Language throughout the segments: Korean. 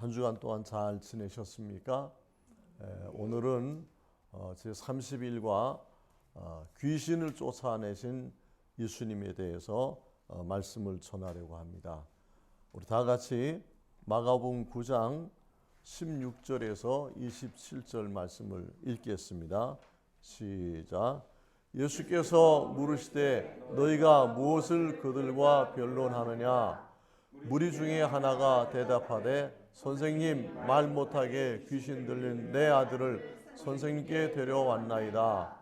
한 주간 동안 잘 지내셨습니까? 오늘은 제30일과 귀신을 쫓아내신 예수님에 대해서 말씀을 전하려고 합니다. 우리 다 같이 마가복음 9장 16절에서 27절 말씀을 읽겠습니다. 시작. 예수께서 물으시되 너희가 무엇을 그들과 변론하느냐? 무리 중에 하나가 대답하되 선생님, 말 못하게 귀신 들린 내 아들을 선생님께 데려왔나이다.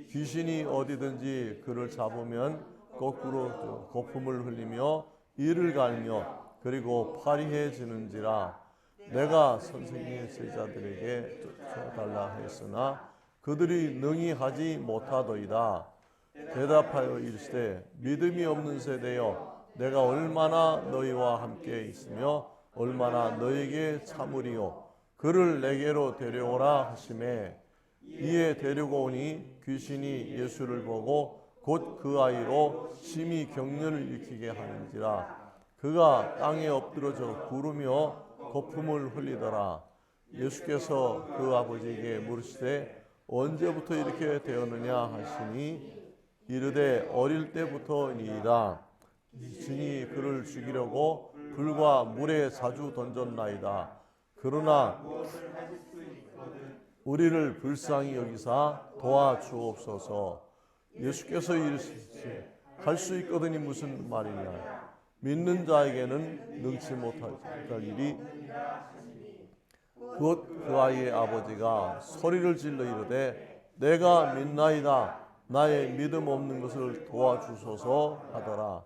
귀신이 어디든지 그를 잡으면 거꾸로 거품을 흘리며 이를 갈며 그리고 파리해지는지라. 내가 선생님의 제자들에게 쫓아달라 했으나 그들이 능히 하지 못하더이다. 대답하여 이르시되 믿음이 없는 세대여, 내가 얼마나 너희와 함께 있으며 얼마나 너희에게 참으리요. 그를 내게로 데려오라 하시매 이에 데리고 오니 귀신이 예수를 보고 곧 그 아이로 심히 경련을 일으키게 하는지라. 그가 땅에 엎드러져 구르며 거품을 흘리더라. 예수께서 그 아버지에게 물으시되 언제부터 이렇게 되었느냐 하시니 이르되 어릴 때부터니이다. 진이 그를 죽이려고 불과 물에 자주 던졌나이다. 그러나 우리를 불쌍히 여기사 도와주옵소서. 예수께서 이르시되 할 수 있거든이 무슨 말이냐? 믿는 자에게는 능치 못할 일이. 곧 그 아이의 아버지가 소리를 질러 이르되 내가 믿나이다. 나의 믿음 없는 것을 도와주소서 하더라.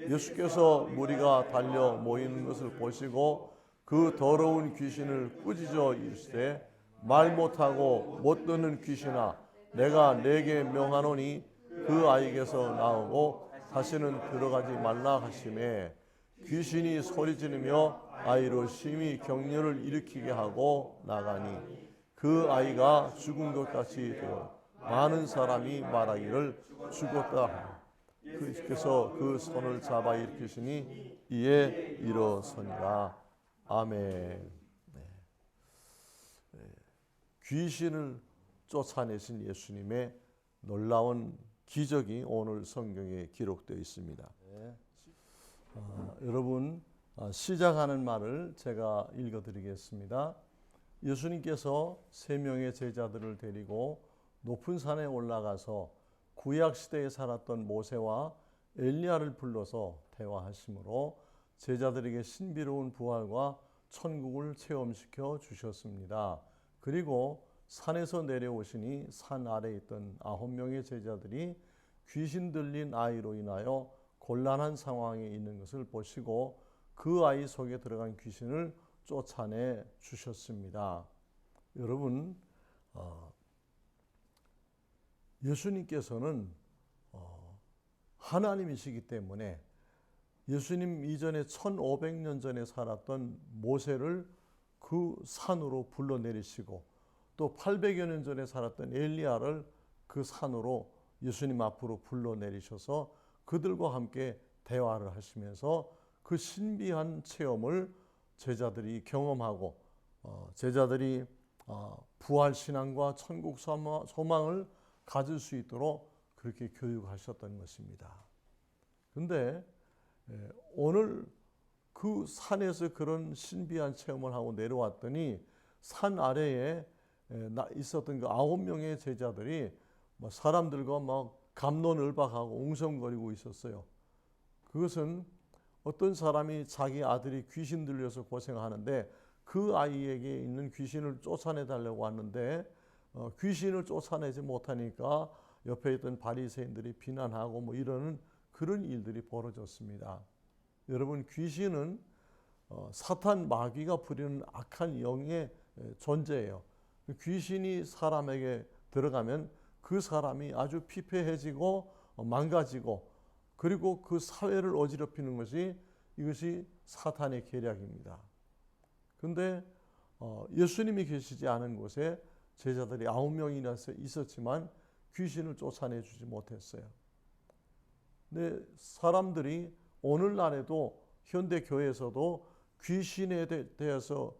예수께서 무리가 달려 모이는 것을 보시고 그 더러운 귀신을 꾸짖어 이르시되 말 못하고 못 듣는 귀신아, 내가 네게 명하노니 그 아이에게서 나오고 다시는 들어가지 말라 하시매 귀신이 소리지르며 아이로 심히 경련을 일으키게 하고 나가니 그 아이가 죽은 것 같이 되어 많은 사람이 말하기를 죽었다. 그께서 그 손을 잡아 일으키시니 이에 일어서니라. 아멘. 귀신을 쫓아내신 예수님의 놀라운 기적이 오늘 성경에 기록되어 있습니다. 여러분, 시작하는 말을 제가 읽어드리겠습니다. 예수님께서 3명의 제자들을 데리고 높은 산에 올라가서 구약 시대에 살았던 모세와 엘리야를 불러서 대화하심으로 제자들에게 신비로운 부활과 천국을 체험시켜 주셨습니다. 그리고 산에서 내려오시니 산 아래에 있던 9명의 제자들이 귀신 들린 아이로 인하여 곤란한 상황에 있는 것을 보시고 그 아이 속에 들어간 귀신을 쫓아내 주셨습니다. 여러분, 예수님께서는 하나님이시기 때문에 예수님 이전에 1500년 전에 살았던 모세를 그 산으로 불러내리시고 또 800여 년 전에 살았던 엘리야를 그 산으로 예수님 앞으로 불러내리셔서 그들과 함께 대화를 하시면서 그 신비한 체험을 제자들이 경험하고 제자들이 부활신앙과 천국 소망을 가질 수 있도록 그렇게 교육하셨던 것입니다. 그런데 오늘 그 산에서 그런 신비한 체험을 하고 내려왔더니 산 아래에 있었던 그 9명의 제자들이 사람들과 막 갑론을박하고 웅성거리고 있었어요. 그것은 어떤 사람이 자기 아들이 귀신 들려서 고생하는데 그 아이에게 있는 귀신을 쫓아내달라고 하는데 귀신을 쫓아내지 못하니까 옆에 있던 바리새인들이 비난하고 이러는 그런 일들이 벌어졌습니다. 여러분, 귀신은 사탄 마귀가 부리는 악한 영의 존재예요. 귀신이 사람에게 들어가면 그 사람이 아주 피폐해지고 망가지고 그리고 그 사회를 어지럽히는 것이 이것이 사탄의 계략입니다. 그런데 예수님이 계시지 않은 곳에 제자들이 9명이나 있었지만 귀신을 쫓아내주지 못했어요. 근데 사람들이 오늘날에도 현대 교회에서도 귀신에 대해서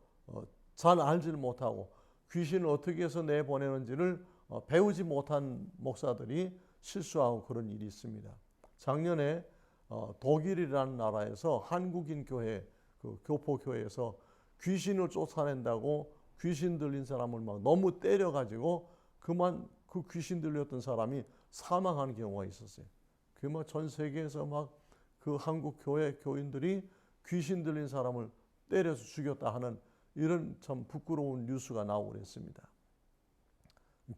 잘 알지를 못하고 귀신을 어떻게 해서 내보내는지를 배우지 못한 목사들이 실수하고 그런 일이 있습니다. 작년에 독일이라는 나라에서 한국인 교회, 그 교포교회에서 귀신을 쫓아낸다고 귀신 들린 사람을 막 너무 때려가지고 그 귀신 들렸던 사람이 사망하는 경우가 있었어요. 그 막 전 세계에서 막 그 한국 교회 교인들이 귀신 들린 사람을 때려서 죽였다 하는 이런 참 부끄러운 뉴스가 나오고 그랬습니다.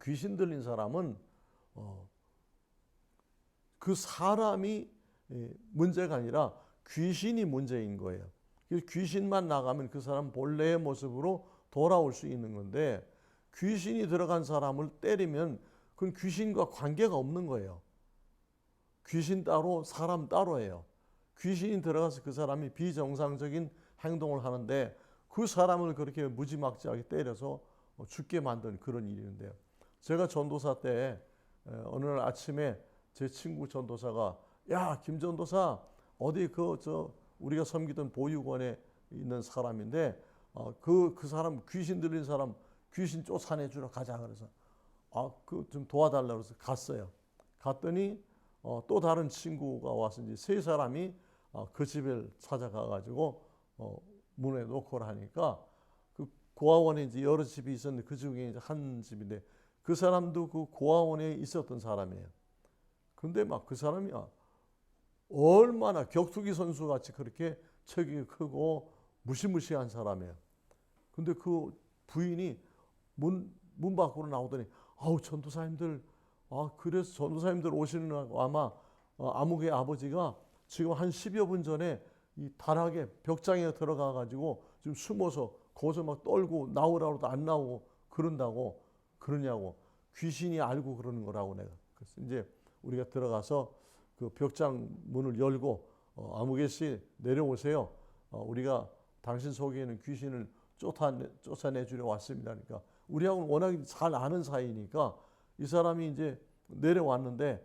귀신 들린 사람은 그 사람이 문제가 아니라 귀신이 문제인 거예요. 귀신만 나가면 그 사람 본래의 모습으로 돌아올 수 있는 건데 귀신이 들어간 사람을 때리면 그건 귀신과 관계가 없는 거예요. 귀신 따로 사람 따로예요. 귀신이 들어가서 그 사람이 비정상적인 행동을 하는데 그 사람을 그렇게 무지막지하게 때려서 죽게 만든 그런 일인데요. 제가 전도사 때 어느 날 아침에 제 친구 전도사가 야, 김 전도사 어디 우리가 섬기던 보육원에 있는 사람인데 그 사람 귀신 들린 사람 귀신 쫓아내 주러 가자 그래서 좀 도와달라고 해서 갔어요. 갔더니 또 다른 친구가 와서 이제 세 사람이 그 집을 찾아가 가지고 문에 놓고 하니까 그 고아원에 이제 여러 집이 있었는데 그 중에 이제 한 집인데 그 사람도 그 고아원에 있었던 사람이에요. 근데 막 그 사람이 얼마나 격투기 선수 같이 그렇게 체격이 크고 무시무시한 사람이에요. 근데 그 부인이 문 밖으로 나오더니 전도사님들 그래서 전도사님들 오시는 아마 아무개 아버지가 지금 한 10여 분 전에 이 다락에 벽장에 들어가 가지고 지금 숨어서 거기서 막 떨고 나오라고 해도 안 나오고 그러냐고 귀신이 알고 그러는 거라고 내가. 그래서 이제 우리가 들어가서 그 벽장 문을 열고 아무개 씨 내려오세요. 우리가 당신 속에 있는 귀신을 쫓아내 주려 왔습니다. 그러니까 우리하고는 워낙 잘 아는 사이니까 이 사람이 이제 내려왔는데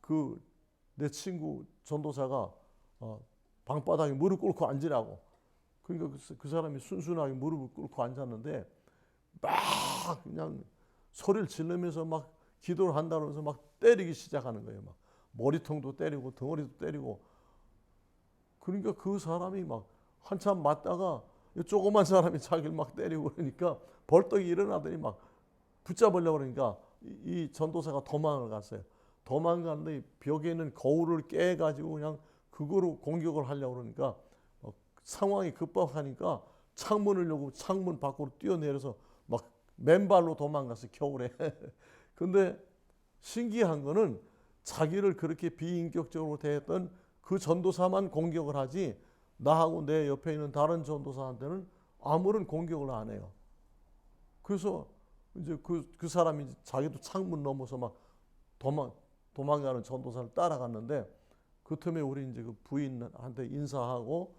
그 내 친구 전도사가 방바닥에 무릎 꿇고 앉으라고. 그러니까 그 사람이 순순하게 무릎을 꿇고 앉았는데 막 그냥 소리를 지르면서 막 기도를 한다면서 막 때리기 시작하는 거예요. 막 머리통도 때리고 덩어리도 때리고. 그러니까 그 사람이 막 한참 맞다가 조그만 사람이 자기를 막 때리고 그러니까 벌떡 일어나더니 막 붙잡으려고 그러니까 이 전도사가 도망을 갔어요. 도망갔는데 벽에 있는 거울을 깨가지고 그냥 그거로 공격을 하려고 그러니까 상황이 급박하니까 창문을 열고 창문 밖으로 뛰어내려서 막 맨발로 도망갔어요. 겨울에. 근데 신기한 거는 자기를 그렇게 비인격적으로 대했던 그 전도사만 공격을 하지 나하고 내 옆에 있는 다른 전도사한테는 아무런 공격을 안 해요. 그래서 이제 그 사람이 자기도 창문 넘어서 막 도망가는 전도사를 따라갔는데 그 틈에 우리 이제 그 부인한테 인사하고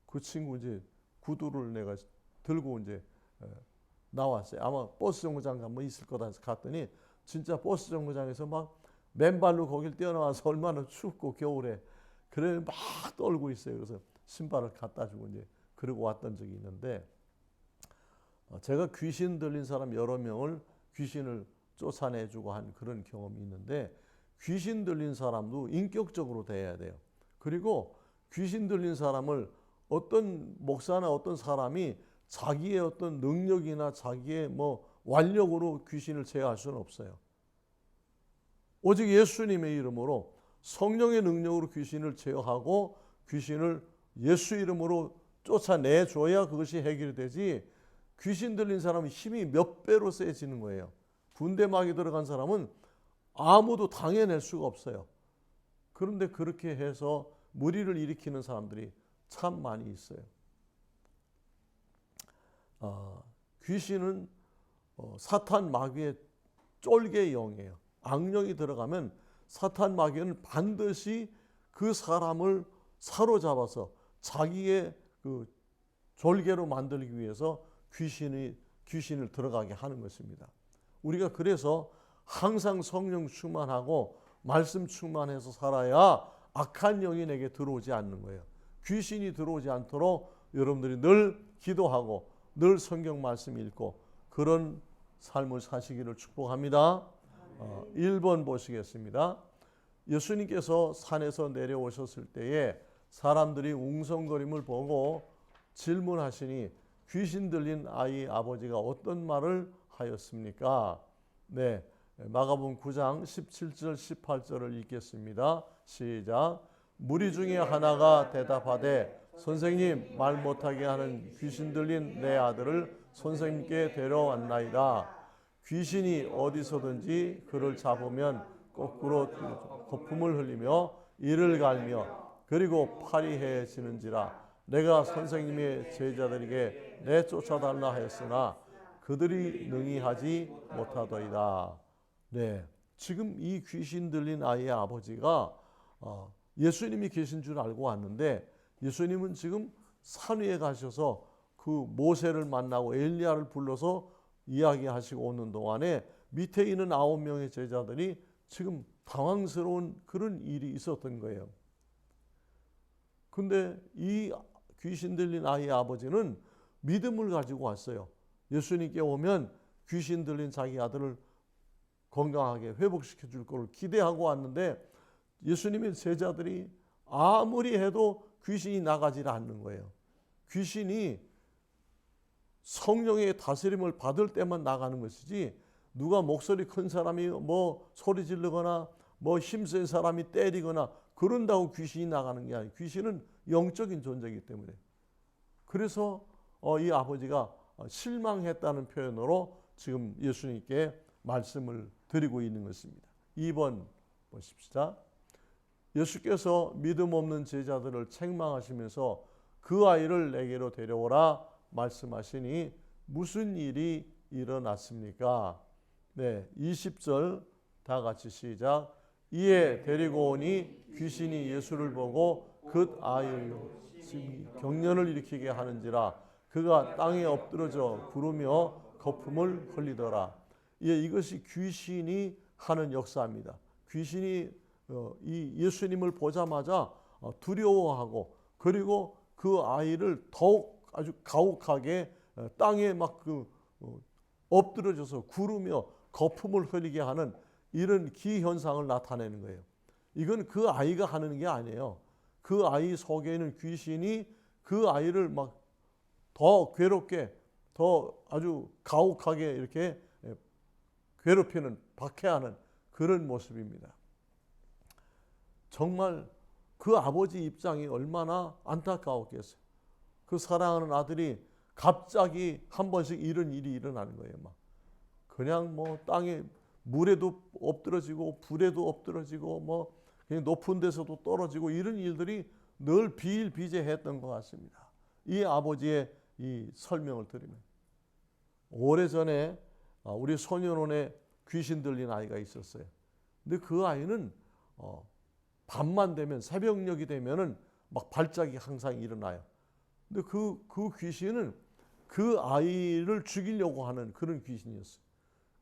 그 친구 이제 구두를 내가 들고 이제 나왔어요. 아마 버스 정거장 가면 있을 거다 해서 갔더니 진짜 버스 정거장에서 막 맨발로 거길 뛰어나와서 얼마나 춥고 겨울에 그래 막 떨고 있어요. 그래서 신발을 갖다 주고 이제 그러고 왔던 적이 있는데 제가 귀신 들린 사람 여러 명을 귀신을 쫓아내주고 한 그런 경험이 있는데 귀신 들린 사람도 인격적으로 대해야 돼요. 그리고 귀신 들린 사람을 어떤 목사나 어떤 사람이 자기의 어떤 능력이나 자기의 완력으로 귀신을 제어할 수는 없어요. 오직 예수님의 이름으로 성령의 능력으로 귀신을 제어하고 귀신을 예수 이름으로 쫓아내줘야 그것이 해결이 되지 귀신 들린 사람은 힘이 몇 배로 세지는 거예요. 군대막이 들어간 사람은 아무도 당해낼 수가 없어요. 그런데 그렇게 해서 무리를 일으키는 사람들이 참 많이 있어요. 귀신은 사탄 마귀의 쫄개 영이에요. 악령이 들어가면 사탄 마귀는 반드시 그 사람을 사로잡아서 자기의 그 졸개로 만들기 위해서 귀신을 들어가게 하는 것입니다. 우리가 그래서 항상 성령 충만하고 말씀 충만해서 살아야 악한 영이 내게 들어오지 않는 거예요. 귀신이 들어오지 않도록 여러분들이 늘 기도하고 늘 성경 말씀 읽고 그런 삶을 사시기를 축복합니다. 1번 보시겠습니다. 예수님께서 산에서 내려오셨을 때에 사람들이 웅성거림을 보고 질문하시니 귀신 들린 아이 아버지가 어떤 말을 하였습니까? 네, 마가복음 9장 17절 18절을 읽겠습니다. 시작. 무리 중에 하나가 대답하되 선생님, 말 못하게 하는 귀신 들린 내 아들을 선생님께 데려왔나이다. 귀신이 어디서든지 그를 잡으면 거꾸로 거품을 흘리며 이를 갈며 그리고 파리해지는지라. 내가 선생님의 제자들에게 내쫓아달라 하였으나 그들이 능히 하지 못하더이다. 네, 지금 이 귀신 들린 아이의 아버지가 예수님이 계신 줄 알고 왔는데 예수님은 지금 산 위에 가셔서 그 모세를 만나고 엘리야를 불러서 이야기하시고 오는 동안에 밑에 있는 9명의 제자들이 지금 당황스러운 그런 일이 있었던 거예요. 근데 이 귀신 들린 아이의 아버지는 믿음을 가지고 왔어요. 예수님께 오면 귀신 들린 자기 아들을 건강하게 회복시켜 줄 것을 기대하고 왔는데 예수님의 제자들이 아무리 해도 귀신이 나가지 않는 거예요. 귀신이 성령의 다스림을 받을 때만 나가는 것이지 누가 목소리 큰 사람이 뭐 소리 지르거나 뭐 힘센 사람이 때리거나 그런다고 귀신이 나가는 게 아니에요. 귀신은 영적인 존재이기 때문에. 그래서 이 아버지가 실망했다는 표현으로 지금 예수님께 말씀을 드리고 있는 것입니다. 2번 보십시다. 예수께서 믿음 없는 제자들을 책망하시면서 그 아이를 내게로 데려오라 말씀하시니 무슨 일이 일어났습니까? 네, 20절 다 같이 시작. 이에 데리고 오니 귀신이 예수를 보고 그 아이를 경련을 일으키게 하는지라. 그가 땅에 엎드러져 구르며 거품을 흘리더라. 예, 이것이 귀신이 하는 역사입니다. 귀신이 이 예수님을 보자마자 두려워하고 그리고 그 아이를 더욱 아주 가혹하게 땅에 막 엎드러져서 구르며 거품을 흘리게 하는 이런 기현상을 나타내는 거예요. 이건 그 아이가 하는 게 아니에요. 그 아이 속에 있는 귀신이 그 아이를 막 더 괴롭게 더 아주 가혹하게 이렇게 괴롭히는 박해하는 그런 모습입니다. 정말 그 아버지 입장이 얼마나 안타까웠겠어요. 그 사랑하는 아들이 갑자기 한 번씩 이런 일이 일어나는 거예요. 막 그냥 뭐 땅에 물에도 엎드러지고 불에도 엎드러지고 뭐 그냥 높은 데서도 떨어지고 이런 일들이 늘 비일비재했던 것 같습니다. 이 아버지의 이 설명을 들으면 오래전에 우리 소년원에 귀신 들린 아이가 있었어요. 근데 그 아이는 밤만 되면 새벽녘이 되면은 막 발작이 항상 일어나요. 근데 그 귀신은 그 아이를 죽이려고 하는 그런 귀신이었어요.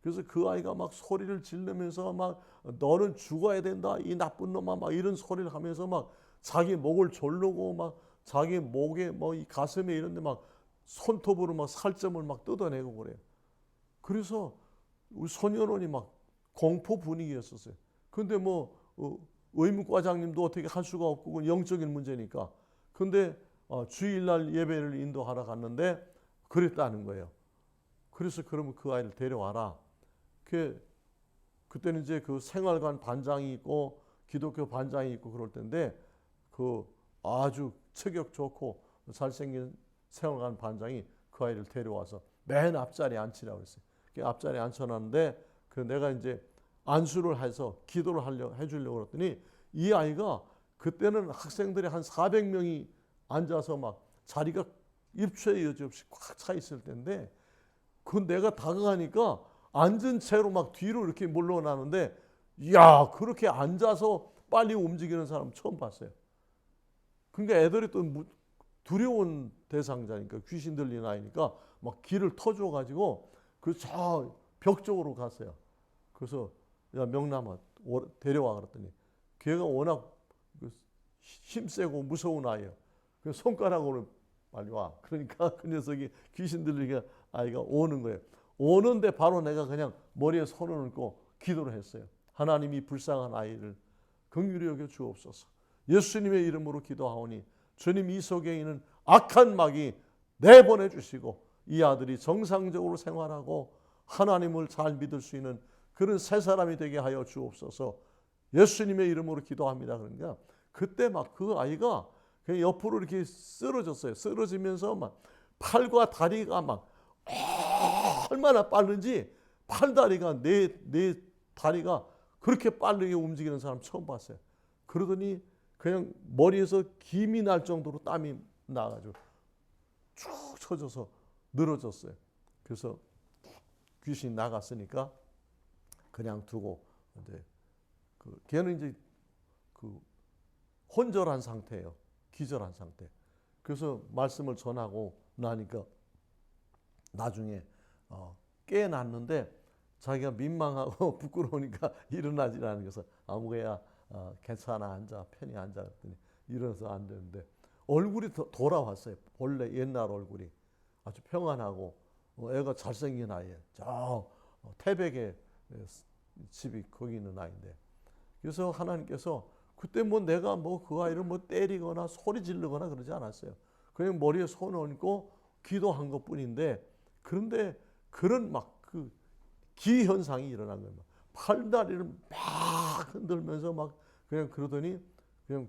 그래서 그 아이가 막 소리를 지르면서 막 너는 죽어야 된다 이 나쁜 놈아 막 이런 소리를 하면서 막 자기 목을 조르고 막 자기 목에 뭐 이 가슴에 이런데 막 손톱으로 막 살점을 막 뜯어내고 그래요. 그래서 우리 소년원이 막 공포 분위기였었어요. 근데 뭐 의무과장님도 어떻게 할 수가 없고 그건 영적인 문제니까. 근데 주일날 예배를 인도하러 갔는데 그랬다는 거예요. 그래서 그러면 그 아이를 데려와라. 그때는 이제 그 생활관 반장이 있고 기독교 반장이 있고 그럴 텐데 그 아주 체격 좋고 잘생긴 생활관 반장이 그 아이를 데려와서 맨 앞자리에 앉히라고 했어요. 그 앞자리에 앉혀놨는데 그 내가 이제 안수를 해서 기도를 해주려고 그랬더니 이 아이가 그때는 학생들이 한 400명이 앉아서 막 자리가 입추에 여지없이 꽉 차 있을 텐데 그 내가 다가가니까 앉은 채로 막 뒤로 이렇게 물러나는데 야 그렇게 앉아서 빨리 움직이는 사람 처음 봤어요. 그러니까 애들이 또 두려운 대상자니까 귀신 들린 아이니까 막 길을 터줘가지고 그 저 벽 쪽으로 갔어요. 그래서 야 명남아 데려와 그랬더니 걔가 워낙 힘세고 무서운 아이예요. 그래서 손가락으로 빨리 와. 그러니까 그 녀석이 귀신 들리게 아이가 오는 거예요. 오는데 바로 내가 그냥 머리에 손을 얹고 기도를 했어요. 하나님이 불쌍한 아이를 긍휼히 여겨 주옵소서. 예수님의 이름으로 기도하오니 주님 이 속에 있는 악한 마귀 내보내 주시고 이 아들이 정상적으로 생활하고 하나님을 잘 믿을 수 있는 그런 새 사람이 되게 하여 주옵소서. 예수님의 이름으로 기도합니다. 그러니까 그때 막 그 아이가 그냥 옆으로 이렇게 쓰러졌어요. 쓰러지면서 막 팔과 다리가 막 얼마나 빠른지 팔다리가 내 다리가 그렇게 빠르게 움직이는 사람 처음 봤어요. 그러더니 그냥 머리에서 김이 날 정도로 땀이 나가지고 쭉 쳐져서 늘어졌어요. 그래서 귀신이 나갔으니까 그냥 두고 이제 걔는 이제 혼절한 상태예요. 기절한 상태. 그래서 말씀을 전하고 나니까 나중에 깨어났는데 자기가 민망하고 부끄러우니까 일어나지 않는 것을 아무개야 괜찮아 앉아 편히 앉아 그랬더니 일어나서 앉았는데 얼굴이 돌아왔어요. 원래 옛날 얼굴이 아주 평안하고 애가 잘생긴 아이예요. 저 태백에 집이 거기 있는 아이인데 그래서 하나님께서 그때 뭐 내가 뭐 그 아이를 뭐 때리거나 소리 지르거나 그러지 않았어요. 그냥 머리에 손을 얹고 기도한 것뿐인데 그런데 그런 막 그 기현상이 일어난 거예요. 팔다리를 막 흔들면서 막 그냥 그러더니 그냥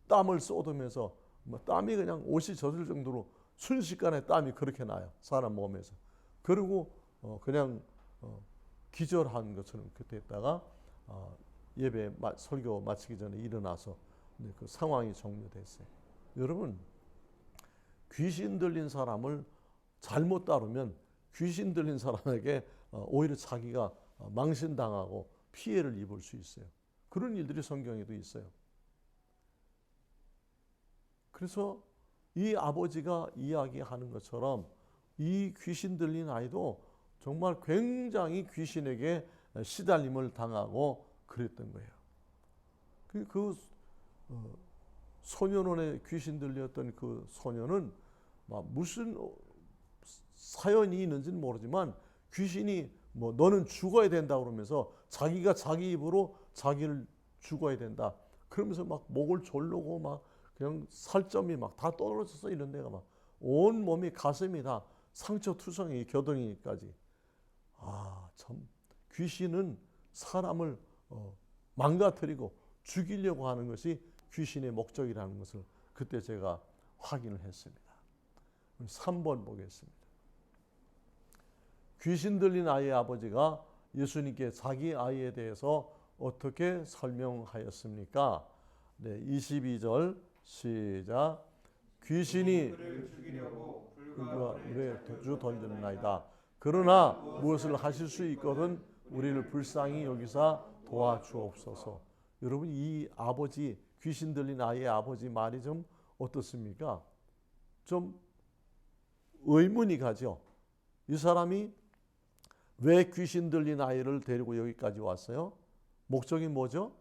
땀을 쏟으면서 뭐 땀이 그냥 옷이 젖을 정도로 순식간에 땀이 그렇게 나요. 사람 몸에서. 그리고 그냥 기절한 것처럼 그때 있다가 예배 설교 마치기 전에 일어나서 그 상황이 종료됐어요. 여러분 귀신 들린 사람을 잘못 다루면 귀신 들린 사람에게 오히려 자기가 망신당하고 피해를 입을 수 있어요. 그런 일들이 성경에도 있어요. 그래서 이 아버지가 이야기하는 것처럼 이 귀신 들린 아이도 정말 굉장히 귀신에게 시달림을 당하고 그랬던 거예요. 그 소년원에 귀신 들렸던 그 소년은 무슨 사연이 있는지는 모르지만 귀신이 뭐 너는 죽어야 된다 그러면서 자기가 자기 입으로 자기를 죽어야 된다 그러면서 막 목을 졸르고 막 그냥 살점이 막 다 떨어져서 이런 데가 막 온 몸이 가슴이 다 상처투성이 겨드랑이까지. 참 귀신은 사람을 망가뜨리고 죽이려고 하는 것이 귀신의 목적이라는 것을 그때 제가 확인을 했습니다. 3번 보겠습니다. 귀신 들린 아이의 아버지가 예수님께 자기 아이에 대해서 어떻게 설명하였습니까? 네, 22절 시작. 귀신이 그를 죽이려고 불과 물에 주 던졌나이다. 그러나 무엇을 하실 수 있거든 우리를 불쌍히 여기사 도와주옵소서. 여러분 이 아버지 귀신 들린 아이의 아버지 말이 좀 어떻습니까? 좀 의문이 가죠. 이 사람이 왜 귀신 들린 아이를 데리고 여기까지 왔어요? 목적이 뭐죠?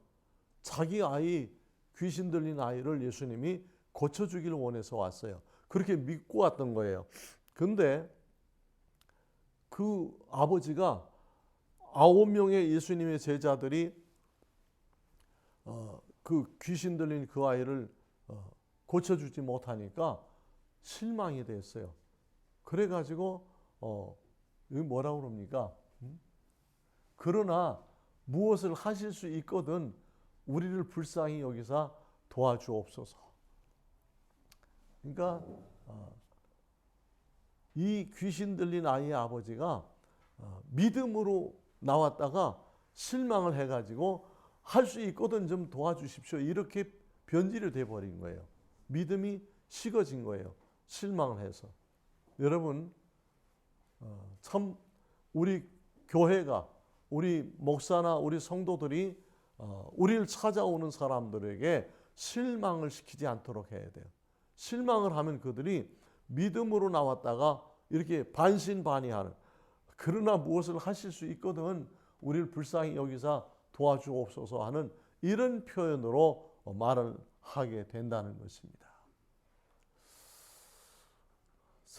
자기 아이 귀신 들린 아이를 예수님이 고쳐주기를 원해서 왔어요. 그렇게 믿고 왔던 거예요. 근데 그 아버지가 9명의 예수님의 제자들이 그 귀신 들린 그 아이를 고쳐주지 못하니까 실망이 됐어요. 그래가지고 여기 뭐라고 그럽니까? 그러나 무엇을 하실 수 있거든 우리를 불쌍히 여기사 도와주옵소서. 그러니까 이 귀신 들린 아이의 아버지가 믿음으로 나왔다가 실망을 해가지고 할 수 있거든 좀 도와주십시오. 이렇게 변질이 돼버린 거예요. 믿음이 식어진 거예요. 실망을 해서. 여러분 참 우리 교회가 우리 목사나 우리 성도들이 우리를 찾아오는 사람들에게 실망을 시키지 않도록 해야 돼요. 실망을 하면 그들이 믿음으로 나왔다가 이렇게 반신반의하는 그러나 무엇을 하실 수 있거든 우리를 불쌍히 여기사 도와주옵소서 하는 이런 표현으로 말을 하게 된다는 것입니다.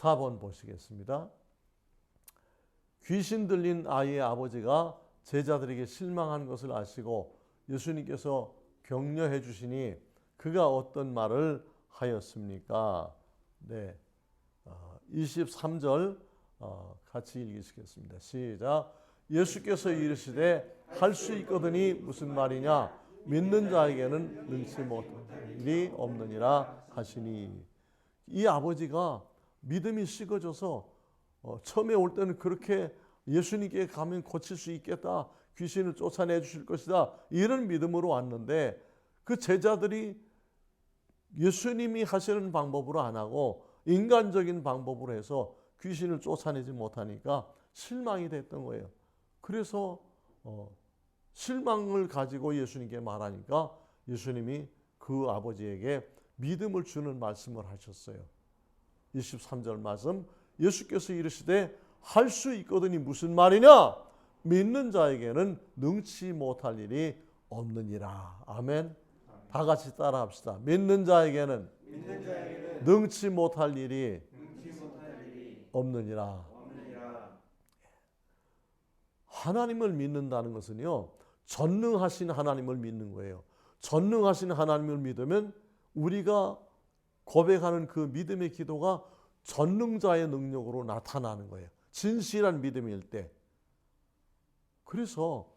4번 보시겠습니다. 귀신 들린 아이의 아버지가 제자들에게 실망한 것을 아시고 예수님께서 격려해 주시니 그가 어떤 말을 하였습니까? 네, 23절 같이 읽으시겠습니다. 시작. 예수께서 이르시되 할 수 있거든이 무슨 말이냐? 믿는 자에게는 능치 못할 일이 없느니라 하시니. 이 아버지가 믿음이 식어져서 처음에 올 때는 그렇게 예수님께 가면 고칠 수 있겠다, 귀신을 쫓아내 주실 것이다, 이런 믿음으로 왔는데 그 제자들이 예수님이 하시는 방법으로 안 하고 인간적인 방법으로 해서 귀신을 쫓아내지 못하니까 실망이 됐던 거예요. 그래서 실망을 가지고 예수님께 말하니까 예수님이 그 아버지에게 믿음을 주는 말씀을 하셨어요. 23절 말씀, 예수께서 이르시되 할 수 있거든이 무슨 말이냐? 믿는 자에게는 능치 못할 일이 없느니라. 아멘. 다 같이 따라 합시다. 믿는 자에게는 능치 못할 일이 없느니라. 하나님을 믿는다는 것은요, 전능하신 하나님을 믿는 거예요. 전능하신 하나님을 믿으면 우리가 고백하는 그 믿음의 기도가 전능자의 능력으로 나타나는 거예요. 진실한 믿음일 때. 그래서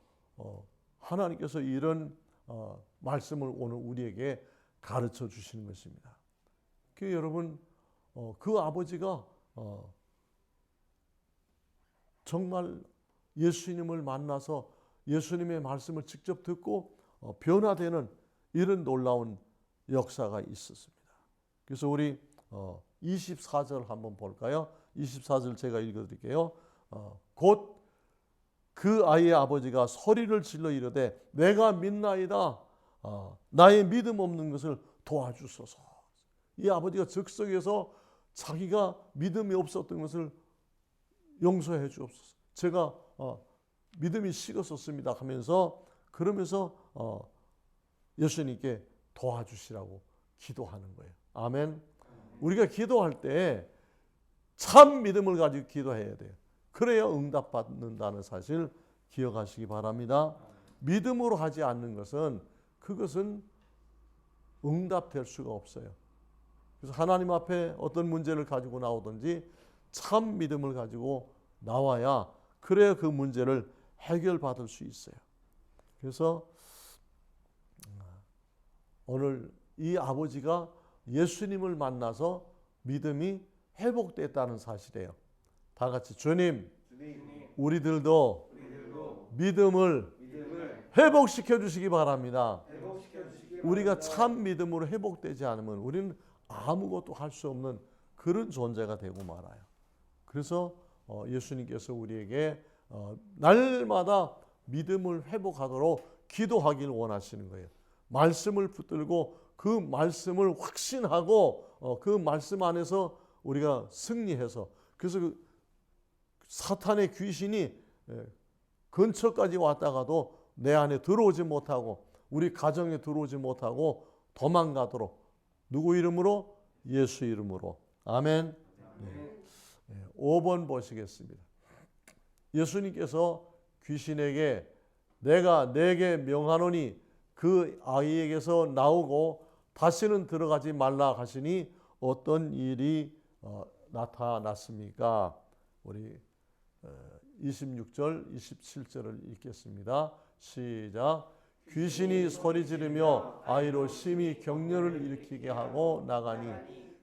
하나님께서 이런 말씀을 오늘 우리에게 가르쳐 주시는 것입니다. 여러분, 그 아버지가 정말 예수님을 만나서 예수님의 말씀을 직접 듣고 변화되는 이런 놀라운 역사가 있었습니다. 그래서 우리 24절 한번 볼까요? 24절 제가 읽어드릴게요. 곧 그 아이의 아버지가 소리를 질러 이르되 내가 믿나이다. 나의 믿음 없는 것을 도와주소서. 이 아버지가 즉석에서 자기가 믿음이 없었던 것을 용서해 주옵소서. 제가 믿음이 식었었습니다 하면서 그러면서 예수님께 도와주시라고 기도하는 거예요. 아멘. 우리가 기도할 때 참 믿음을 가지고 기도해야 돼요. 그래야 응답받는다는 사실 기억하시기 바랍니다. 믿음으로 하지 않는 것은 그것은 응답될 수가 없어요. 그래서 하나님 앞에 어떤 문제를 가지고 나오든지 참 믿음을 가지고 나와야 그래야 그 문제를 해결받을 수 있어요. 그래서 오늘 이 아버지가 예수님을 만나서 믿음이 회복됐다는 사실이에요. 다 같이 주님, 우리들도 믿음을 회복시켜 주시기 바랍니다. 우리가 참 믿음으로 회복되지 않으면 우리는 아무것도 할 수 없는 그런 존재가 되고 말아요. 그래서 예수님께서 우리에게 날마다 믿음을 회복하도록 기도하길 원하시는 거예요. 말씀을 붙들고 그 말씀을 확신하고 그 말씀 안에서 우리가 승리해서, 그래서 그 사탄의 귀신이 근처까지 왔다가도 내 안에 들어오지 못하고 우리 가정에 들어오지 못하고 도망가도록, 누구 이름으로? 예수 이름으로. 아멘. 5번 보시겠습니다. 예수님께서 귀신에게 내가 내게 명하노니 그 아이에게서 나오고 다시는 들어가지 말라 하시니 어떤 일이 나타났습니까? 우리 26절, 27절을 읽겠습니다. 시작. 귀신이 소리 지르며 아이로 심히 격려를 일으키게 하고 나가니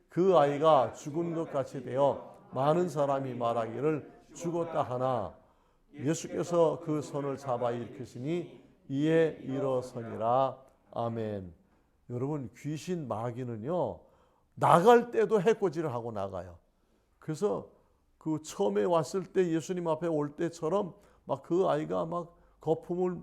그 아이가 죽은 것 같이 되어 많은 사람이 말하기를 죽었다 하나 예수께서 그 손을 잡아 일으키시니 이에 일어서니라. 아멘. 여러분, 귀신 마귀는요, 나갈 때도 해코지를 하고 나가요. 그래서 그 처음에 왔을 때 예수님 앞에 올 때처럼 막 그 아이가 막 거품을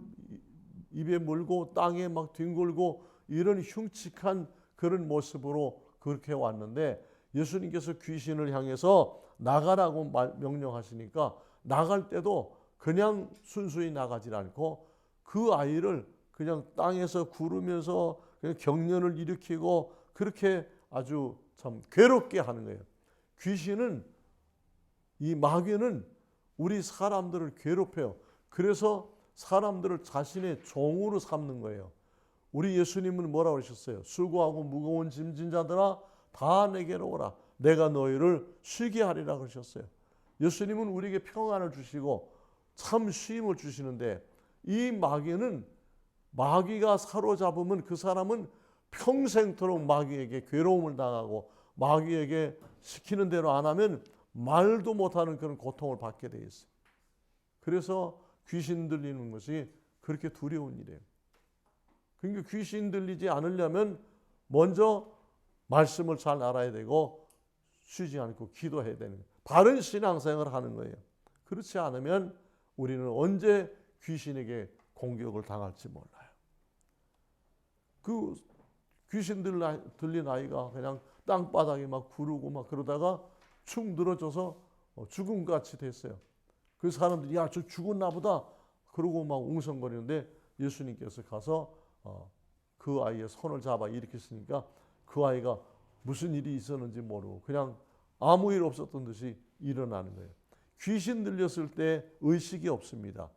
입에 물고 땅에 막 뒹굴고 이런 흉측한 그런 모습으로 그렇게 왔는데 예수님께서 귀신을 향해서 나가라고 명령하시니까 나갈 때도 그냥 순수히 나가지 않고 그 아이를 그냥 땅에서 구르면서 그냥 경련을 일으키고 그렇게 아주 참 괴롭게 하는 거예요. 귀신은, 이 마귀는 우리 사람들을 괴롭혀요. 그래서 사람들을 자신의 종으로 삼는 거예요. 우리 예수님은 뭐라고 하셨어요? 수고하고 무거운 짐진 자들아 다 내게로 오라. 내가 너희를 쉬게 하리라 그러셨어요. 예수님은 우리에게 평안을 주시고 참 쉼을 주시는데, 이 마귀는, 마귀가 사로잡으면 그 사람은 평생토록 마귀에게 괴로움을 당하고 마귀에게 시키는 대로 안 하면 말도 못하는 그런 고통을 받게 돼 있어요. 그래서 귀신 들리는 것이 그렇게 두려운 일이에요. 그러니까 귀신 들리지 않으려면 먼저 말씀을 잘 알아야 되고 쉬지 않고 기도해야 되는 거예요. 바른 신앙생활을 하는 거예요. 그렇지 않으면 우리는 언제 귀신에게 공격을 당할지 몰라요. 그 귀신 들린 아이가 그냥 땅바닥에 막 구르고 막 그러다가 축 늘어져서 죽음같이 됐어요. 그 사람들이 야, 저 죽었나 보다 그러고 막 웅성거리는데 예수님께서 가서 그 아이의 손을 잡아 일으켰으니까 그 아이가 무슨 일이 있었는지 모르고 그냥 아무 일 없었던 듯이 일어나는 거예요. 귀신 들렸을 때 의식이 없습니다.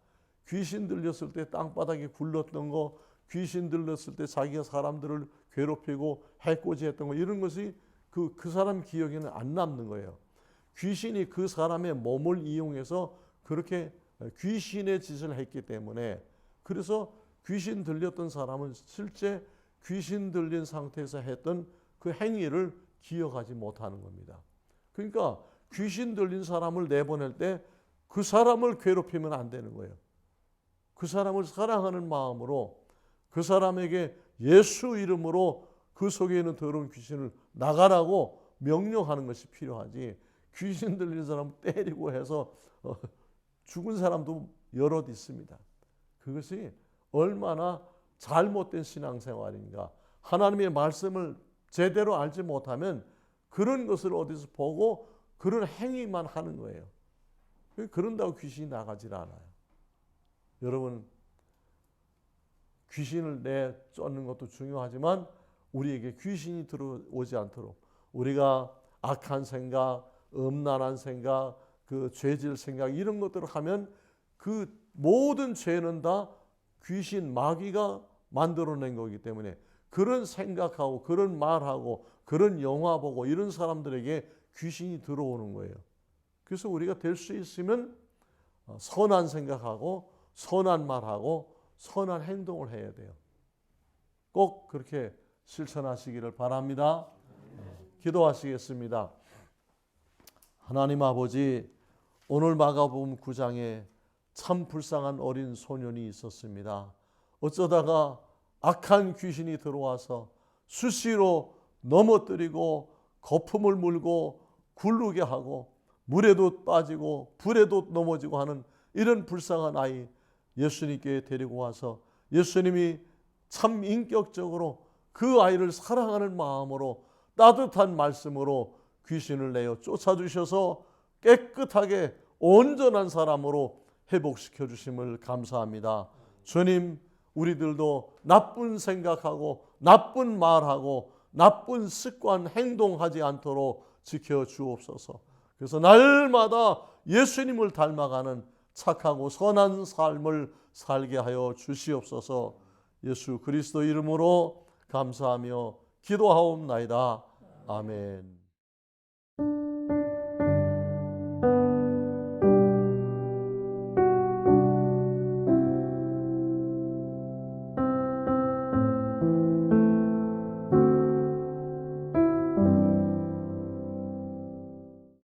귀신 들렸을 때 땅바닥에 굴렀던 거, 귀신 들렸을 때 자기가 사람들을 괴롭히고 해코지했던 거, 이런 것이 그 사람 기억에는 안 남는 거예요. 귀신이 그 사람의 몸을 이용해서 그렇게 귀신의 짓을 했기 때문에, 그래서 귀신 들렸던 사람은 실제 귀신 들린 상태에서 했던 그 행위를 기억하지 못하는 겁니다. 그러니까 귀신 들린 사람을 내보낼 때 그 사람을 괴롭히면 안 되는 거예요. 그 사람을 사랑하는 마음으로 그 사람에게 예수 이름으로 그 속에 있는 더러운 귀신을 나가라고 명령하는 것이 필요하지, 귀신 들린 사람 때리고 해서 죽은 사람도 여럿 있습니다. 그것이 얼마나 잘못된 신앙생활인가. 하나님의 말씀을 제대로 알지 못하면 그런 것을 어디서 보고 그런 행위만 하는 거예요. 그런다고 귀신이 나가질 않아요. 여러분, 귀신을 내쫓는 것도 중요하지만 우리에게 귀신이 들어오지 않도록 우리가 악한 생각, 음란한 생각, 그 죄질 생각, 이런 것들을 하면 그 모든 죄는 다 귀신, 마귀가 만들어낸 거기 때문에 그런 생각하고 그런 말하고 그런 영화 보고 이런 사람들에게 귀신이 들어오는 거예요. 그래서 우리가 될 수 있으면 선한 생각하고 선한 말하고 선한 행동을 해야 돼요. 꼭 그렇게 실천하시기를 바랍니다. 기도하시겠습니다. 하나님 아버지, 오늘 마가복음 9장에 참 불쌍한 어린 소년이 있었습니다. 어쩌다가 악한 귀신이 들어와서 수시로 넘어뜨리고 거품을 물고 굴르게 하고 물에도 빠지고 불에도 넘어지고 하는 이런 불쌍한 아이 예수님께 데리고 와서 예수님이 참 인격적으로 그 아이를 사랑하는 마음으로 따뜻한 말씀으로 귀신을 내어 쫓아주셔서 깨끗하게 온전한 사람으로 회복시켜 주심을 감사합니다. 주님, 우리들도 나쁜 생각하고 나쁜 말하고 나쁜 습관, 행동하지 않도록 지켜 주옵소서. 그래서 날마다 예수님을 닮아가는 착하고 선한 삶을 살게 하여 주시옵소서. 예수 그리스도 이름으로 감사하며 기도하옵나이다. 아멘.